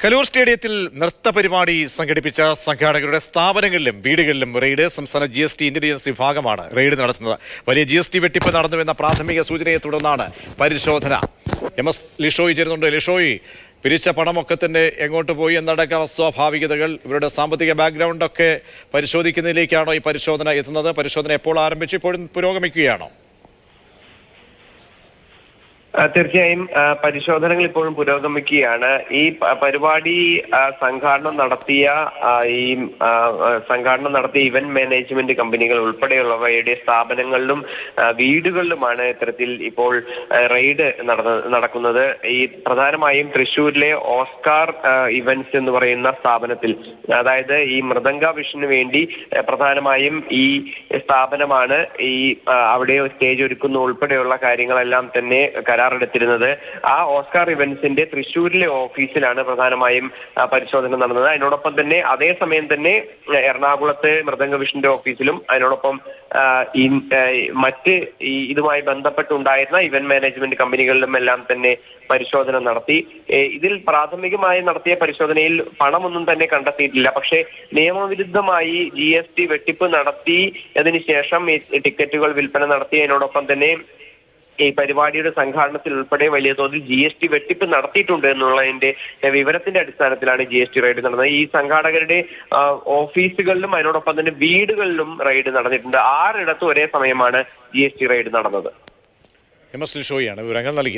കലൂർ സ്റ്റേഡിയത്തിൽ നൃത്ത പരിപാടി സംഘടിപ്പിച്ച സംഘാടകരുടെ സ്ഥാപനങ്ങളിലും വീടുകളിലും റെയ്ഡ്. സംസ്ഥാന GST ഇന്റലിജൻസ് വിഭാഗമാണ് റെയ്ഡ് നടത്തുന്നത്. വലിയ GST വെട്ടിപ്പ് നടന്നുവെന്ന പ്രാഥമിക സൂചനയെ തുടർന്നാണ് പരിശോധന. MS ലിഷോയ് ചേരുന്നുണ്ട്. ലിഷോയ്, പിരിച്ച പണമൊക്കെ തന്നെ എങ്ങോട്ട് പോയി എന്നടക്കം അസ്വാഭാവികതകൾ, ഇവരുടെ സാമ്പത്തിക ബാക്ക്ഗ്രൗണ്ടൊക്കെ പരിശോധിക്കുന്നതിലേക്കാണോ ഈ പരിശോധന എത്തുന്നത്? പരിശോധന എപ്പോൾ ആരംഭിച്ചു? ഇപ്പോഴും പുരോഗമിക്കുകയാണോ? തീർച്ചയായും പരിശോധനകൾ ഇപ്പോഴും പുരോഗമിക്കുകയാണ്. ഈ പരിപാടി സംഘാടനം നടത്തിയ ഇവന്റ് മാനേജ്മെന്റ് കമ്പനികൾ ഉൾപ്പെടെയുള്ളവയുടെ സ്ഥാപനങ്ങളിലും വീടുകളിലുമാണ് ഇത്തരത്തിൽ ഇപ്പോൾ റെയ്ഡ് നടക്കുന്നത്. ഈ പ്രധാനമായും തൃശ്ശൂരിലെ ഓസ്കാർ ഇവന്റ്സ് എന്ന് പറയുന്ന സ്ഥാപനത്തിൽ, അതായത് ഈ മൃദംഗ വിഷന് വേണ്ടി പ്രധാനമായും ഈ സ്ഥാപനമാണ് അവിടെ സ്റ്റേജ് ഒരുക്കുന്ന ഉൾപ്പെടെയുള്ള കാര്യങ്ങളെല്ലാം തന്നെ കരാറെടുത്തിരുന്നത്. ആ ഓസ്കാർ ഇവന്റ്സിന്റെ തൃശ്ശൂരിലെ ഓഫീസിലാണ് പ്രധാനമായും പരിശോധന നടന്നത്. അതിനോടൊപ്പം തന്നെ അതേസമയം തന്നെ എറണാകുളത്ത് മൃദംഗവിഷന്റെ ഓഫീസിലും അതിനോടൊപ്പം മറ്റ് ഇതുമായി ബന്ധപ്പെട്ടുണ്ടായിരുന്ന ഇവന്റ് മാനേജ്മെന്റ് കമ്പനികളിലും എല്ലാം തന്നെ പരിശോധന നടത്തി. ഇതിൽ പ്രാഥമികമായി നടത്തിയ പരിശോധനയിൽ പണമൊന്നും തന്നെ കണ്ടെത്തിയിട്ടില്ല. പക്ഷേ നിയമവിരുദ്ധമായി GST വെട്ടിപ്പ് നടത്തി അതിനുശേഷം ടിക്കറ്റുകൾ വിൽപ്പന നടത്തിയതിനോടൊപ്പം തന്നെ ഈ പരിപാടിയുടെ സംഘാടനത്തിൽ ഉൾപ്പെടെ വലിയ തോതിൽ GST വെട്ടിപ്പ് നടത്തിയിട്ടുണ്ട് എന്നുള്ളതിന്റെ വിവരത്തിന്റെ അടിസ്ഥാനത്തിലാണ് GST റെയ്ഡ് നടന്നത്. ഈ സംഘാടകരുടെ ഓഫീസുകളിലും അതിനോടൊപ്പം തന്നെ വീടുകളിലും റെയ്ഡ് നടന്നിട്ടുണ്ട്. 6 ഇടത്തും ഒരേ സമയമാണ് GST റെയ്ഡ് നടന്നത്. MS ലിഷോയാണ് വിവരങ്ങൾ നൽകിയത്.